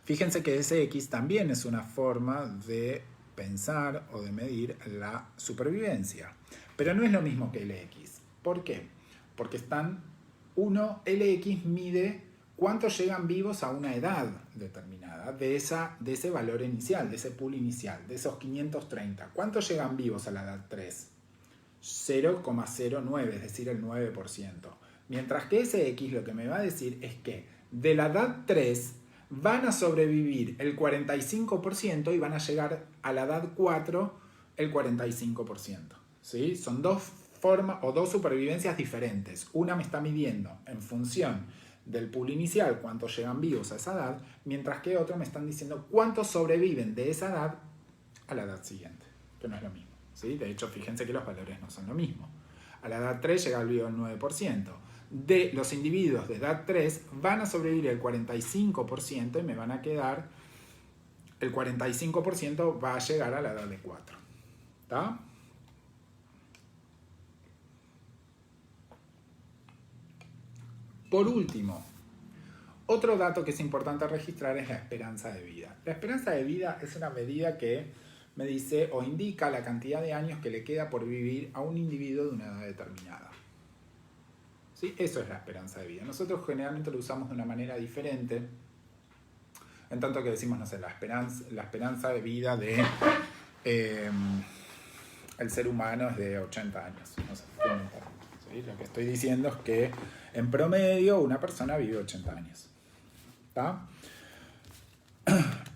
Fíjense que Sx también es una forma de pensar o de medir la supervivencia. Pero no es lo mismo que el X. ¿Por qué? Porque están LX mide cuántos llegan vivos a una edad determinada de ese valor inicial, de ese pool inicial, de esos 530. ¿Cuántos llegan vivos a la edad 3? 0,09, es decir, el 9%. Mientras que ese X lo que me va a decir es que de la edad 3 van a sobrevivir el 45% y van a llegar a la edad 4 el 45%. ¿Sí? Son dos formas o dos supervivencias diferentes. Una me está midiendo en función del pool inicial cuántos llegan vivos a esa edad, mientras que otra me están diciendo cuántos sobreviven de esa edad a la edad siguiente, que no es lo mismo. ¿Sí? De hecho, fíjense que los valores no son lo mismo. A la edad 3 llega el vivo el 9%. De los individuos de edad 3 van a sobrevivir el 45% y me van a quedar, el 45% va a llegar a la edad de 4. ¿Está? Por último, otro dato que es importante registrar es la esperanza de vida. La esperanza de vida es una medida que me dice o indica la cantidad de años que le queda por vivir a un individuo de una edad determinada. ¿Sí? Eso es la esperanza de vida. Nosotros generalmente lo usamos de una manera diferente, en tanto que decimos, no sé, la esperanza de vida de el ser humano es de 80 años. No sé, ¿sí? Lo que estoy diciendo es que en promedio una persona vive 80 años. ¿Está?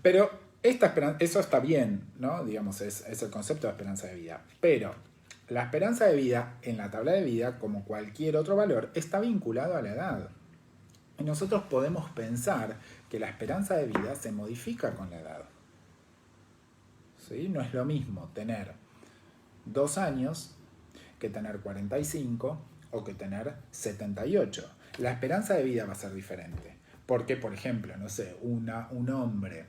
Pero eso está bien, ¿no? Digamos, es el concepto de esperanza de vida. Pero la esperanza de vida en la tabla de vida, como cualquier otro valor, está vinculado a la edad. Y nosotros podemos pensar que la esperanza de vida se modifica con la edad. ¿Sí? No es lo mismo tener 2 años que tener 45 o que tener 78. La esperanza de vida va a ser diferente. Porque, por ejemplo, no sé, un hombre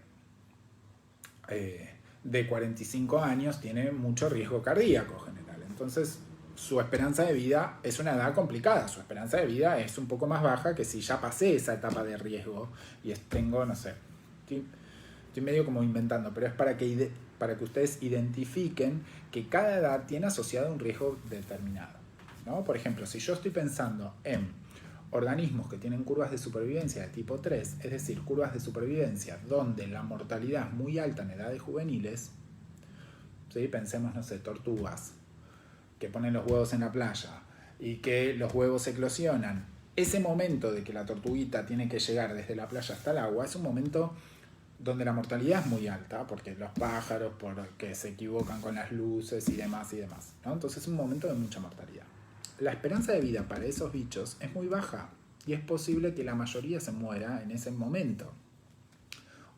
de 45 años tiene mucho riesgo cardíaco general. Entonces, su esperanza de vida es una edad complicada. Su esperanza de vida es un poco más baja que si ya pasé esa etapa de riesgo y tengo, no sé, estoy medio como inventando, pero es para que ustedes identifiquen que cada edad tiene asociado un riesgo determinado, ¿no? Por ejemplo, si yo estoy pensando en organismos que tienen curvas de supervivencia de tipo 3, es decir, curvas de supervivencia donde la mortalidad es muy alta en edades juveniles, ¿sí? Pensemos, no sé, tortugas que ponen los huevos en la playa y que los huevos eclosionan. Ese momento de que la tortuguita tiene que llegar desde la playa hasta el agua es un momento donde la mortalidad es muy alta, porque los pájaros, porque se equivocan con las luces y demás, ¿no? Entonces es un momento de mucha mortalidad. La esperanza de vida para esos bichos es muy baja y es posible que la mayoría se muera en ese momento.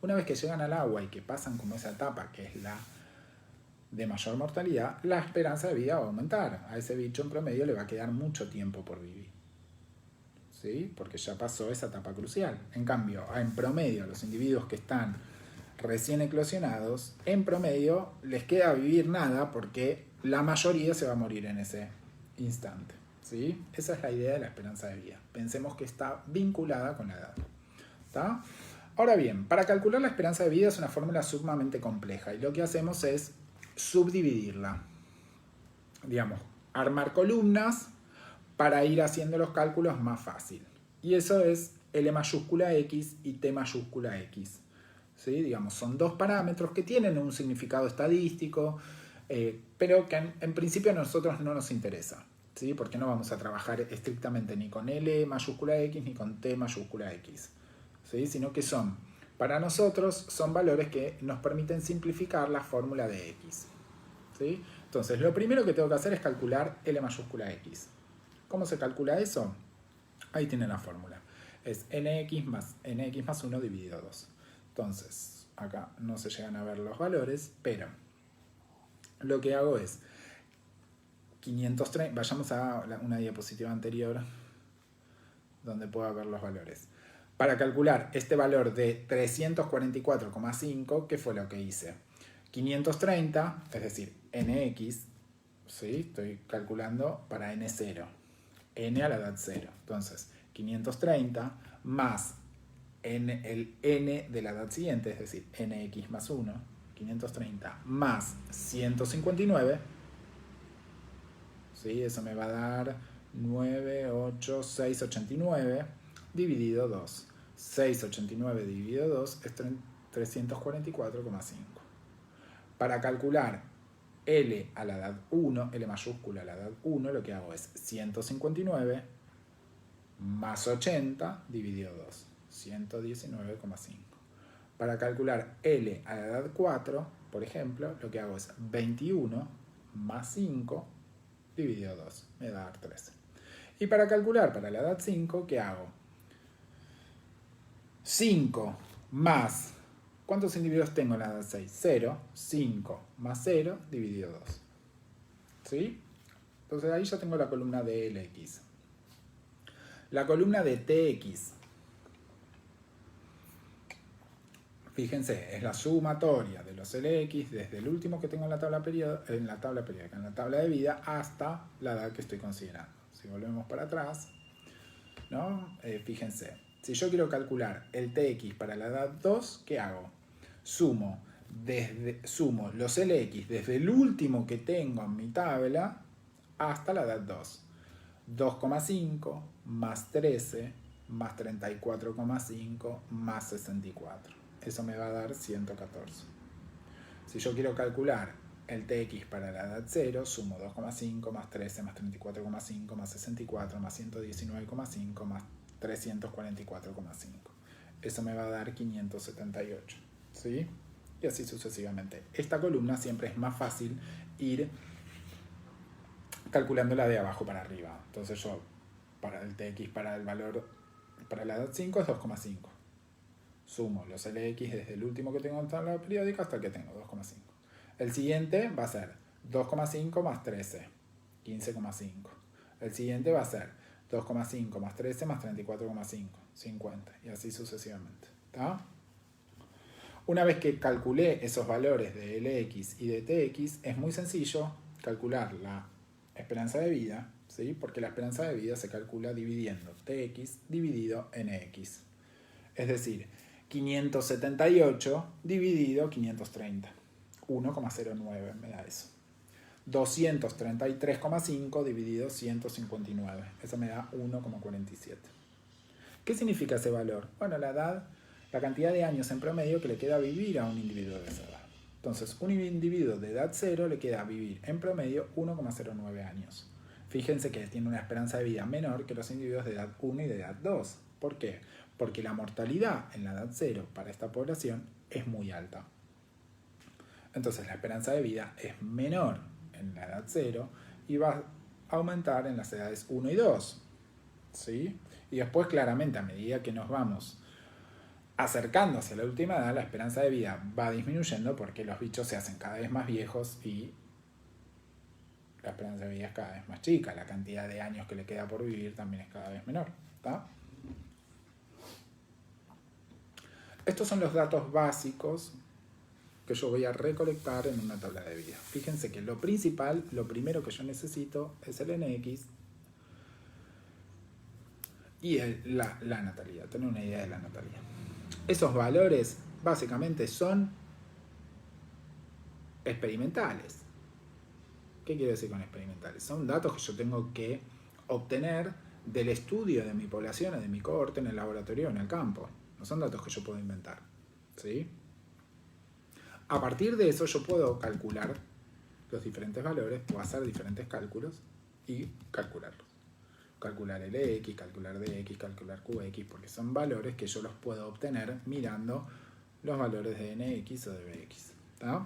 Una vez que llegan al agua y que pasan como esa etapa, que es la de mayor mortalidad, la esperanza de vida va a aumentar. A ese bicho en promedio le va a quedar mucho tiempo por vivir, ¿sí? Porque ya pasó esa etapa crucial. En cambio, en promedio, a los individuos que están recién eclosionados, en promedio les queda vivir nada porque la mayoría se va a morir en ese instante, ¿sí? Esa es la idea de la esperanza de vida. Pensemos que está vinculada con la edad. ¿Está? Ahora bien, para calcular la esperanza de vida es una fórmula sumamente compleja y lo que hacemos es subdividirla. Digamos, armar columnas para ir haciendo los cálculos más fácil. Y eso es L mayúscula X y T mayúscula X. ¿Sí? Digamos, son dos parámetros que tienen un significado estadístico, pero que en principio a nosotros no nos interesa, ¿sí? Porque no vamos a trabajar estrictamente ni con L mayúscula X ni con T mayúscula X, ¿sí? Sino que para nosotros son valores que nos permiten simplificar la fórmula de X, ¿sí? Entonces, lo primero que tengo que hacer es calcular L mayúscula X. ¿Cómo se calcula eso? Ahí tienen la fórmula. Es nx más 1 dividido 2. Entonces, acá no se llegan a ver los valores, pero lo que hago es 530, vayamos a una diapositiva anterior donde pueda ver los valores. Para calcular este valor de 344,5, ¿qué fue lo que hice? 530, es decir, nx, ¿sí? Estoy calculando para n0, n a la edad 0. Entonces, 530 más el n de la edad siguiente, es decir, nx más 1, 530 más 159, ¿sí? Eso me va a dar 98689 dividido 2. 689 dividido 2 es 344,5. Para calcular L a la edad 1, L mayúscula a la edad 1, lo que hago es 159 más 80 dividido 2, 119,5. Para calcular L a la edad 4, por ejemplo, lo que hago es 21 más 5 dividido 2, me da 13. Y para calcular para la edad 5, ¿qué hago? 5 más... ¿Cuántos individuos tengo en la edad 6? 0. 5 más 0 dividido 2. ¿Sí? Entonces ahí ya tengo la columna de LX. La columna de TX. Fíjense, es la sumatoria de los LX desde el último que tengo en la tabla periódica, en la tabla de vida, hasta la edad que estoy considerando. Si volvemos para atrás, ¿no? Fíjense, si yo quiero calcular el TX para la edad 2, ¿qué hago? Sumo los LX desde el último que tengo en mi tabla hasta la edad 2. 2,5 más 13 más 34,5 más 64. Eso me va a dar 114. Si yo quiero calcular el TX para la edad 0, sumo 2,5 más 13 más 34,5 más 64 más 119,5 más 344,5. Eso me va a dar 578. ¿Sí? Y así sucesivamente. Esta columna siempre es más fácil ir calculándola de abajo para arriba. Entonces yo, para el TX, para el valor, para la edad 5 es 2,5. Sumo los LX desde el último que tengo en tabla periódica hasta el que tengo, 2,5. El siguiente va a ser 2,5 más 13, 15,5. El siguiente va a ser 2,5 más 13 más 34,5, 50. Y así sucesivamente. ¿Está? Una vez que calculé esos valores de LX y de TX, es muy sencillo calcular la esperanza de vida, ¿sí? Porque la esperanza de vida se calcula dividiendo TX dividido NX. Es decir, 578 dividido 530. 1,09 me da eso. 233,5 dividido 159. Eso me da 1,47. ¿Qué significa ese valor? Bueno, la edad, la cantidad de años en promedio que le queda vivir a un individuo de esa edad. Entonces, un individuo de edad 0 le queda vivir en promedio 1,09 años. Fíjense que tiene una esperanza de vida menor que los individuos de edad 1 y de edad 2. ¿Por qué? Porque la mortalidad en la edad 0 para esta población es muy alta. Entonces, la esperanza de vida es menor en la edad 0 y va a aumentar en las edades 1 y 2. ¿Sí? Y después, claramente, a medida que nos vamos acercando hacia la última edad, la esperanza de vida va disminuyendo porque los bichos se hacen cada vez más viejos y la esperanza de vida es cada vez más chica. La cantidad de años que le queda por vivir también es cada vez menor. ¿Está? Estos son los datos básicos que yo voy a recolectar en una tabla de vida. Fíjense que lo principal, lo primero que yo necesito es el NX y la natalidad, tener una idea de la natalidad. Esos valores básicamente son experimentales. ¿Qué quiero decir con experimentales? Son datos que yo tengo que obtener del estudio de mi población o de mi cohorte en el laboratorio o en el campo. No son datos que yo puedo inventar. ¿Sí? A partir de eso yo puedo calcular los diferentes valores, puedo hacer diferentes cálculos y calcularlos. Calcular LX, calcular DX, calcular QX, porque son valores que yo los puedo obtener mirando los valores de NX o de BX. ¿Tá?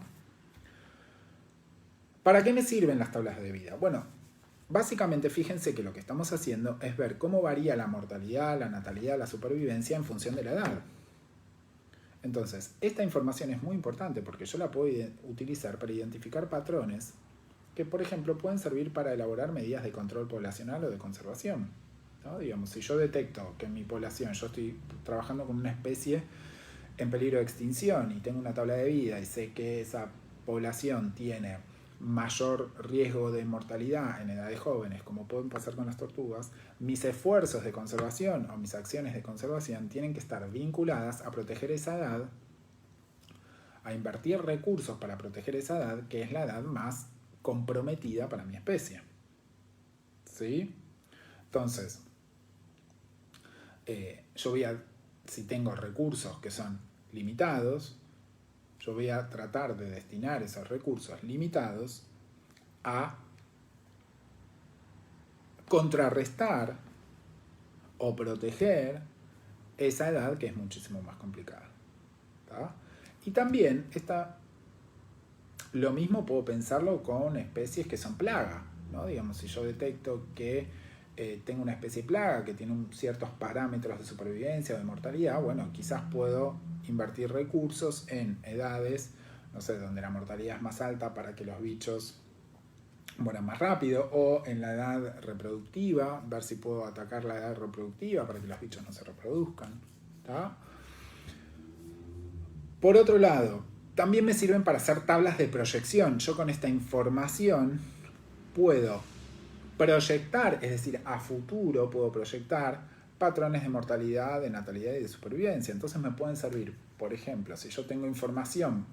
¿Para qué me sirven las tablas de vida? Bueno, básicamente fíjense que lo que estamos haciendo es ver cómo varía la mortalidad, la natalidad, la supervivencia en función de la edad. Entonces, esta información es muy importante porque yo la puedo utilizar para identificar patrones que, por ejemplo, pueden servir para elaborar medidas de control poblacional o de conservación. ¿No? Digamos, si yo detecto que en mi población yo estoy trabajando con una especie en peligro de extinción y tengo una tabla de vida y sé que esa población tiene mayor riesgo de mortalidad en edades jóvenes, como pueden pasar con las tortugas, mis esfuerzos de conservación o mis acciones de conservación tienen que estar vinculadas a proteger esa edad, a invertir recursos para proteger esa edad, que es la edad más comprometida para mi especie. ¿Sí? Entonces, yo si tengo recursos que son limitados, yo voy a tratar de destinar esos recursos limitados a contrarrestar o proteger esa edad que es muchísimo más complicada. ¿Tá? Y también lo mismo puedo pensarlo con especies que son plaga, ¿no? Digamos, si yo detecto que tengo una especie plaga que tiene ciertos parámetros de supervivencia o de mortalidad, bueno, quizás puedo invertir recursos en edades, no sé, donde la mortalidad es más alta para que los bichos mueran más rápido, o en la edad reproductiva, ver si puedo atacar la edad reproductiva para que los bichos no se reproduzcan. ¿Tá? Por otro lado, también me sirven para hacer tablas de proyección. Yo con esta información puedo proyectar, es decir, a futuro puedo proyectar patrones de mortalidad, de natalidad y de supervivencia. Entonces me pueden servir, por ejemplo, si yo tengo información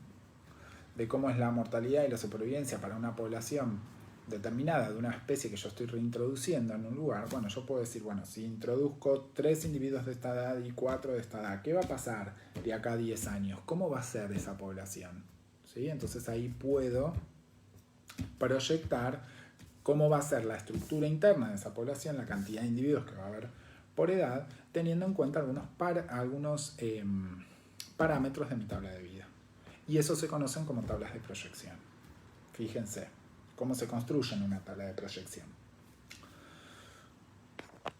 de cómo es la mortalidad y la supervivencia para una población determinada de una especie que yo estoy reintroduciendo en un lugar, bueno, yo puedo decir, bueno, si introduzco 3 individuos de esta edad y 4 de esta edad, ¿qué va a pasar de acá a 10 años? ¿Cómo va a ser esa población? ¿Sí? Entonces ahí puedo proyectar cómo va a ser la estructura interna de esa población, la cantidad de individuos que va a haber por edad, teniendo en cuenta algunos parámetros de mi tabla de vida. Y eso se conocen como tablas de proyección. Fíjense cómo se construye una tabla de proyección.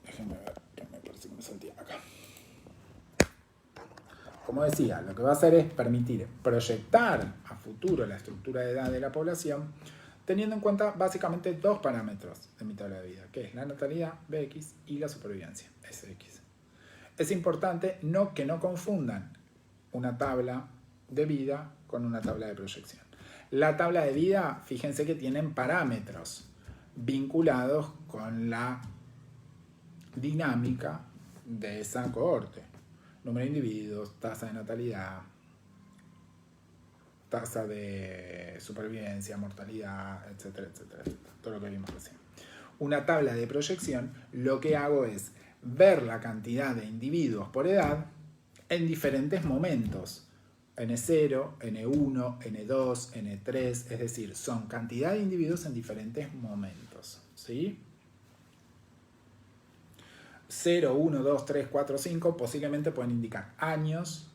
Déjenme ver, que me parece que me salté acá. Como decía, lo que va a hacer es permitir proyectar a futuro la estructura de edad de la población, teniendo en cuenta básicamente 2 parámetros de mi tabla de vida, que es la natalidad, Bx, y la supervivencia, Sx. Es importante que no confundan una tabla de vida con una tabla de proyección. La tabla de vida, fíjense que tienen parámetros vinculados con la dinámica de esa cohorte. Número de individuos, tasa de natalidad, tasa de supervivencia, mortalidad, etcétera, etcétera, etcétera. Todo lo que vimos recién. Una tabla de proyección, lo que hago es ver la cantidad de individuos por edad en diferentes momentos. N0, N1, N2, N3, es decir, son cantidad de individuos en diferentes momentos. ¿Sí? 0, 1, 2, 3, 4, 5 posiblemente pueden indicar años,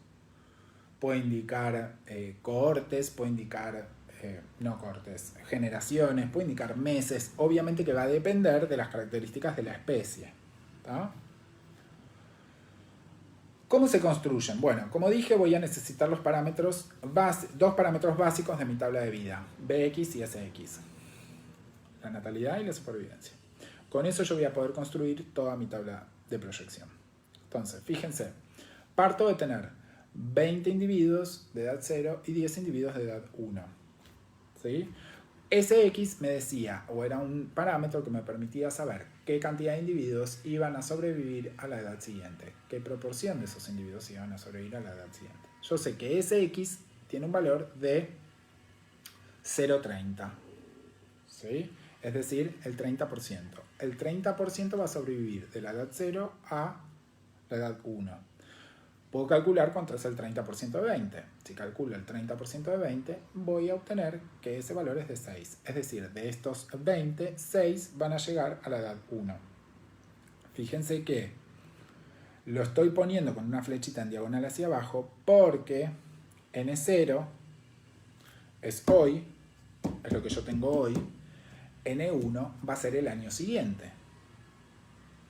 puede indicar cohortes, puede indicar, no cohortes, generaciones, puede indicar meses. Obviamente que va a depender de las características de la especie. ¿Tá? ¿Cómo se construyen? Bueno, como dije, voy a necesitar los parámetros, 2 parámetros básicos de mi tabla de vida, Bx y Sx, la natalidad y la supervivencia. Con eso yo voy a poder construir toda mi tabla de proyección. Entonces, fíjense, parto de tener 20 individuos de edad 0 y 10 individuos de edad 1. ¿Sí? Sx me decía, o era un parámetro que me permitía saber qué cantidad de individuos iban a sobrevivir a la edad siguiente, qué proporción de esos individuos iban a sobrevivir a la edad siguiente. Yo sé que Sx tiene un valor de 0,30, ¿sí? Es decir, el 30%. El 30% va a sobrevivir de la edad 0 a la edad 1. Puedo calcular cuánto es el 30% de 20. Si calculo el 30% de 20, voy a obtener que ese valor es de 6. Es decir, de estos 20, 6 van a llegar a la edad 1. Fíjense que lo estoy poniendo con una flechita en diagonal hacia abajo porque N0 es hoy, es lo que yo tengo hoy. N1 va a ser el año siguiente.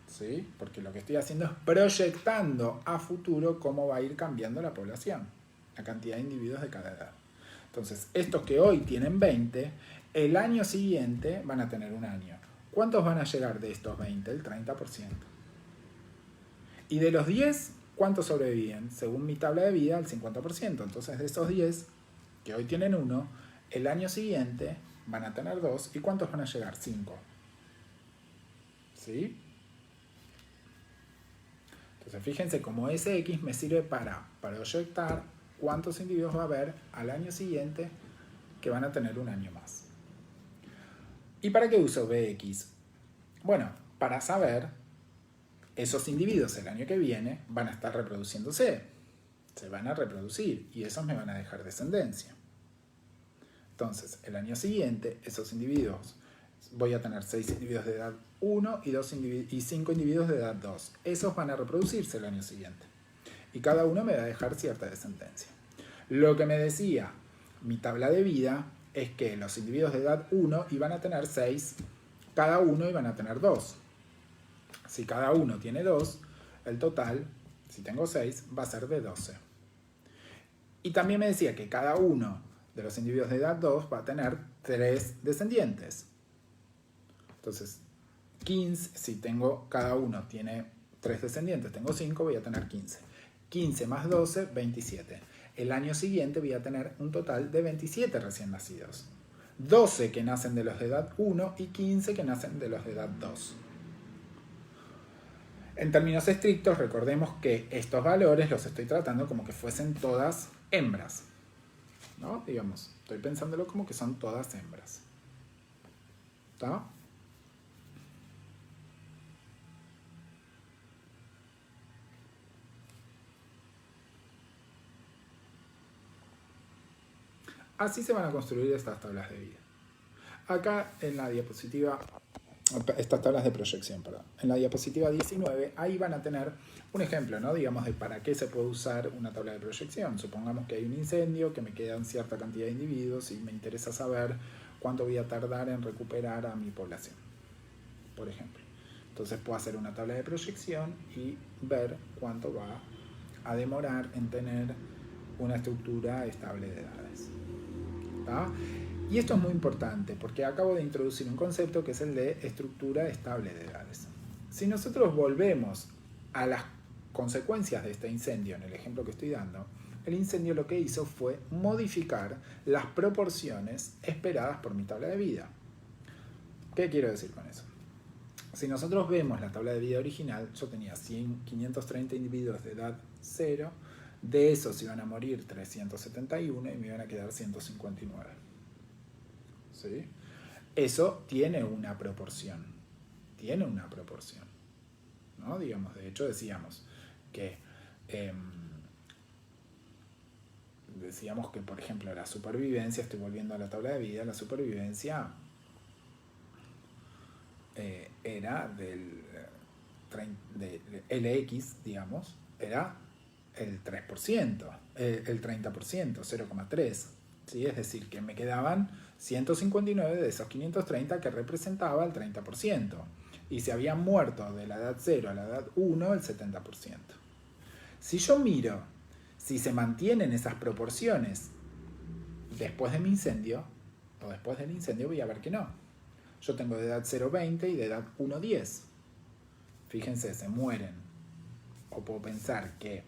¿Sí? Porque lo que estoy haciendo es proyectando a futuro cómo va a ir cambiando la población, la cantidad de individuos de cada edad. Entonces, estos que hoy tienen 20, el año siguiente van a tener un año. ¿Cuántos van a llegar de estos 20? El 30%. Y de los 10, ¿cuántos sobreviven? Según mi tabla de vida, el 50%. Entonces, de esos 10, que hoy tienen 1, el año siguiente van a tener 2. ¿Y cuántos van a llegar? 5. ¿Sí? Entonces, fíjense cómo Sx me sirve para proyectar cuántos individuos va a haber al año siguiente que van a tener un año más. ¿Y para qué uso Bx? Bueno, para saber esos individuos el año que viene van a estar reproduciéndose, se van a reproducir y esos me van a dejar descendencia. Entonces, el año siguiente, esos individuos, voy a tener 6 individuos de edad 1 y 5 individuos de edad 2. Esos van a reproducirse el año siguiente. Y cada uno me va a dejar cierta descendencia. Lo que me decía mi tabla de vida es que los individuos de edad 1 iban a tener 6, cada uno iban a tener 2. Si cada uno tiene 2, el total, si tengo 6, va a ser de 12. Y también me decía que cada uno de los individuos de edad 2 va a tener 3 descendientes. Entonces, 15, si tengo, cada uno tiene 3 descendientes, tengo 5, voy a tener 15. 15 más 12, 27. El año siguiente voy a tener un total de 27 recién nacidos. 12 que nacen de los de edad 1 y 15 que nacen de los de edad 2. En términos estrictos, recordemos que estos valores los estoy tratando como que fuesen todas hembras, ¿no? Digamos, estoy pensándolo como que son todas hembras. ¿Está? Así se van a construir estas tablas de vida. Acá en la diapositiva, estas tablas de proyección, perdón. En la diapositiva 19, ahí van a tener un ejemplo, ¿no? Digamos, de para qué se puede usar una tabla de proyección. Supongamos que hay un incendio, que me quedan cierta cantidad de individuos y me interesa saber cuánto voy a tardar en recuperar a mi población, por ejemplo. Entonces puedo hacer una tabla de proyección y ver cuánto va a demorar en tener una estructura estable de edades. ¿Tá? Y esto es muy importante porque acabo de introducir un concepto que es el de estructura estable de edades. Si nosotros volvemos a las consecuencias de este incendio, en el ejemplo que estoy dando, el incendio lo que hizo fue modificar las proporciones esperadas por mi tabla de vida. ¿Qué quiero decir con eso? Si nosotros vemos la tabla de vida original, yo tenía 530 individuos de edad 0, de esos iban a morir 371 y me iban a quedar 159. ¿Sí? Eso tiene una proporción. Tiene una proporción, ¿no? Digamos, de hecho decíamos que por ejemplo la supervivencia, estoy volviendo a la tabla de vida, la supervivencia era del LX, digamos, era el 3%, el 30%, 0,3%. ¿Sí? Es decir, que me quedaban 159 de esos 530 que representaba el 30%. Y se habían muerto de la edad 0 a la edad 1 el 70%. Si yo miro si se mantienen esas proporciones después de mi incendio, o después del incendio, voy a ver que no. Yo tengo de edad 0, 20 y de edad 1, 10. Fíjense, se mueren. O puedo pensar que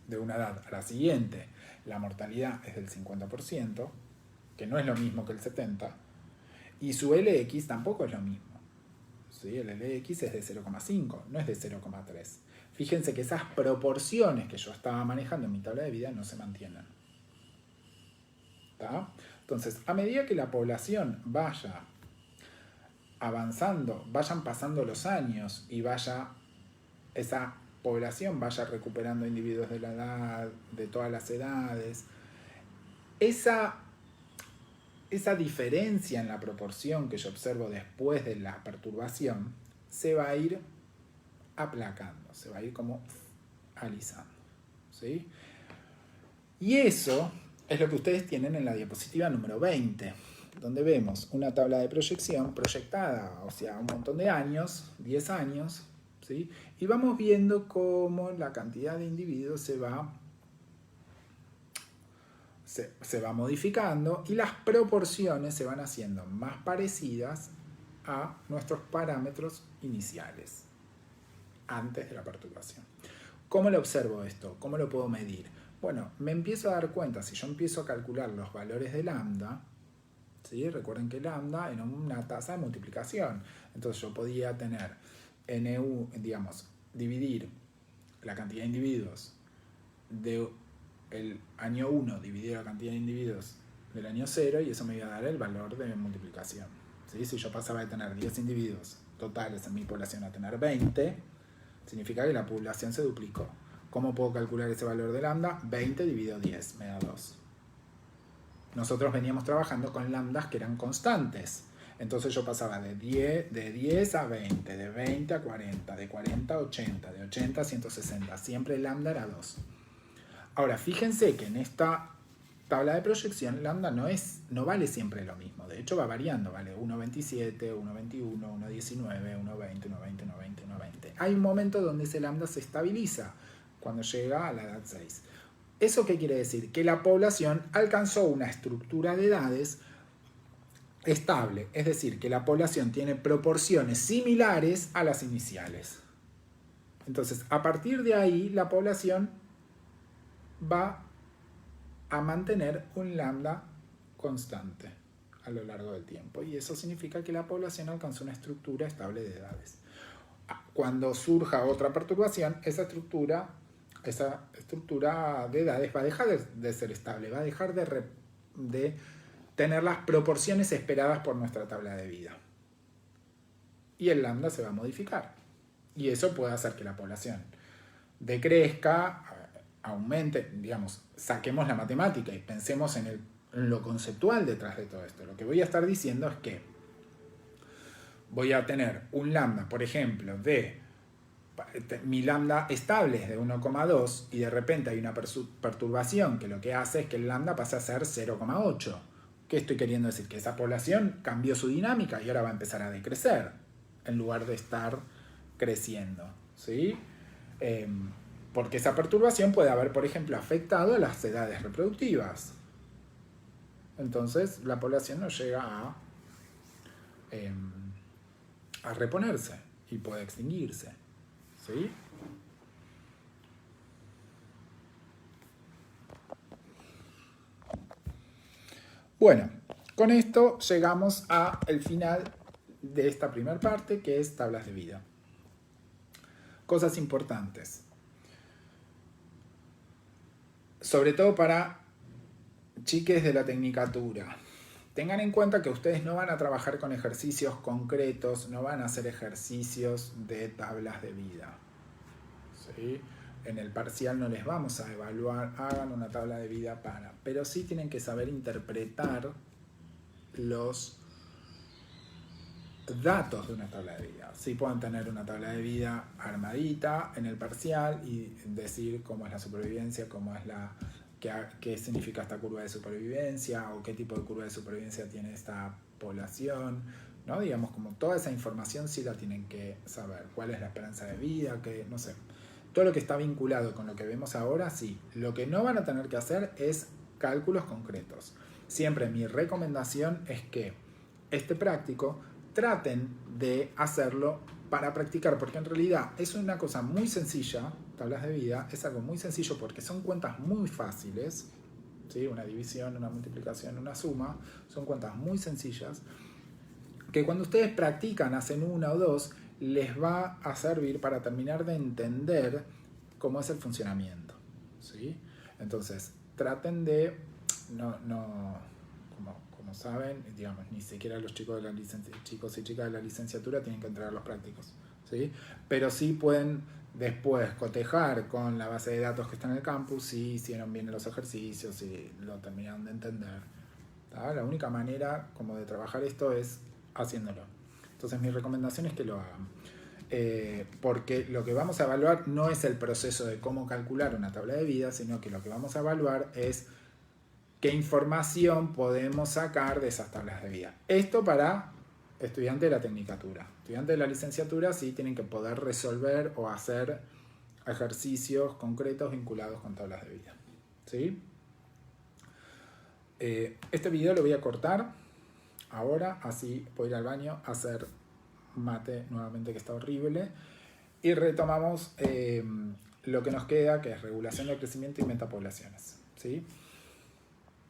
de una edad a la siguiente la mortalidad es del 50%, que no es lo mismo que el 70%, y su LX tampoco es lo mismo. ¿Sí? El LX es de 0,5, no es de 0,3. Fíjense que esas proporciones que yo estaba manejando en mi tabla de vida no se mantienen. ¿Tá? Entonces, a medida que la población vaya avanzando, vayan pasando los años y esa población vaya recuperando individuos de la edad, de todas las edades, esa diferencia en la proporción que yo observo después de la perturbación se va a ir aplacando, se va a ir como alisando. ¿Sí? Y eso es lo que ustedes tienen en la diapositiva número 20, donde vemos una tabla de proyección proyectada, o sea, un montón de años, 10 años, ¿sí? Y vamos viendo cómo la cantidad de individuos se va modificando y las proporciones se van haciendo más parecidas a nuestros parámetros iniciales, antes de la perturbación. ¿Cómo lo observo esto? ¿Cómo lo puedo medir? Bueno, me empiezo a dar cuenta, si yo empiezo a calcular los valores de lambda, ¿sí? Recuerden que lambda era una tasa de multiplicación. Entonces yo podía tener NU, digamos, dividir la cantidad de individuos del año 1 dividido la cantidad de individuos del año 0 y eso me iba a dar el valor de multiplicación. ¿Sí? Si yo pasaba de tener 10 individuos totales en mi población a tener 20, Significa que la población se duplicó. ¿Cómo puedo calcular ese valor de lambda? 20 dividido 10 me da 2. Nosotros veníamos trabajando con lambdas que eran constantes. Entonces yo pasaba de 10 a 20, de 20 a 40, de 40 a 80, de 80 a 160. Siempre el lambda era 2. Ahora, fíjense que en esta tabla de proyección lambda no vale siempre lo mismo. De hecho va variando, vale 1,27, 1,21, 1,19, 1,20, 1,20, 1,20, 1,20. Hay un momento donde ese lambda se estabiliza cuando llega a la edad 6. ¿Eso qué quiere decir? Que la población alcanzó una estructura de edades estable, es decir, que la población tiene proporciones similares a las iniciales. Entonces, a partir de ahí, la población va a mantener un lambda constante a lo largo del tiempo. Y eso significa que la población alcanzó una estructura estable de edades. Cuando surja otra perturbación, esa estructura de edades va a dejar de ser estable, va a dejar de tener las proporciones esperadas por nuestra tabla de vida. Y el lambda se va a modificar. Y eso puede hacer que la población decrezca, aumente, digamos, saquemos la matemática y pensemos en lo conceptual detrás de todo esto. Lo que voy a estar diciendo es que voy a tener un lambda, por ejemplo, mi lambda estable es de 1,2 y de repente hay una perturbación que lo que hace es que el lambda pase a ser 0,8. ¿Qué estoy queriendo decir? Que esa población cambió su dinámica y ahora va a empezar a decrecer en lugar de estar creciendo, ¿sí? Porque esa perturbación puede haber, por ejemplo, afectado a las edades reproductivas. Entonces la población no llega a reponerse y puede extinguirse, ¿sí? Bueno, con esto llegamos al final de esta primera parte, que es tablas de vida. Cosas importantes. Sobre todo para chiques de la tecnicatura. Tengan en cuenta que ustedes no van a trabajar con ejercicios concretos, no van a hacer ejercicios de tablas de vida, ¿sí? En el parcial no les vamos a evaluar, hagan una tabla de vida pero sí tienen que saber interpretar los datos de una tabla de vida. Sí pueden tener una tabla de vida armadita en el parcial y decir cómo es la supervivencia, qué significa esta curva de supervivencia o qué tipo de curva de supervivencia tiene esta población, ¿no? Digamos, como toda esa información sí la tienen que saber. ¿Cuál es la esperanza de vida? No sé. Todo lo que está vinculado con lo que vemos ahora, sí. Lo que no van a tener que hacer es cálculos concretos. Siempre mi recomendación es que este práctico traten de hacerlo para practicar, porque en realidad es una cosa muy sencilla. Tablas de vida es algo muy sencillo porque son cuentas muy fáciles, ¿sí? Una división, una multiplicación, una suma, son cuentas muy sencillas que cuando ustedes practican, hacen una o dos, les va a servir para terminar de entender cómo es el funcionamiento, ¿sí? Entonces, traten de como saben, digamos, ni siquiera los chicos y chicas de la licenciatura tienen que entrar a los prácticos, ¿sí? Pero sí pueden después cotejar con la base de datos que está en el campus si hicieron bien los ejercicios, si lo terminaron de entender, ¿tá? La única manera como de trabajar esto es haciéndolo. Entonces mi recomendación es que lo hagan. Porque lo que vamos a evaluar no es el proceso de cómo calcular una tabla de vida, sino que lo que vamos a evaluar es qué información podemos sacar de esas tablas de vida. Esto para estudiantes de la tecnicatura. Estudiantes de la licenciatura sí tienen que poder resolver o hacer ejercicios concretos vinculados con tablas de vida, ¿sí? Este video lo voy a cortar ahora, así puedo ir al baño a hacer mate nuevamente, que está horrible, y retomamos lo que nos queda, que es regulación del crecimiento y metapoblaciones, ¿sí?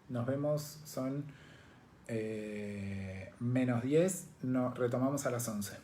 Nos vemos, son -10, retomamos a las 11.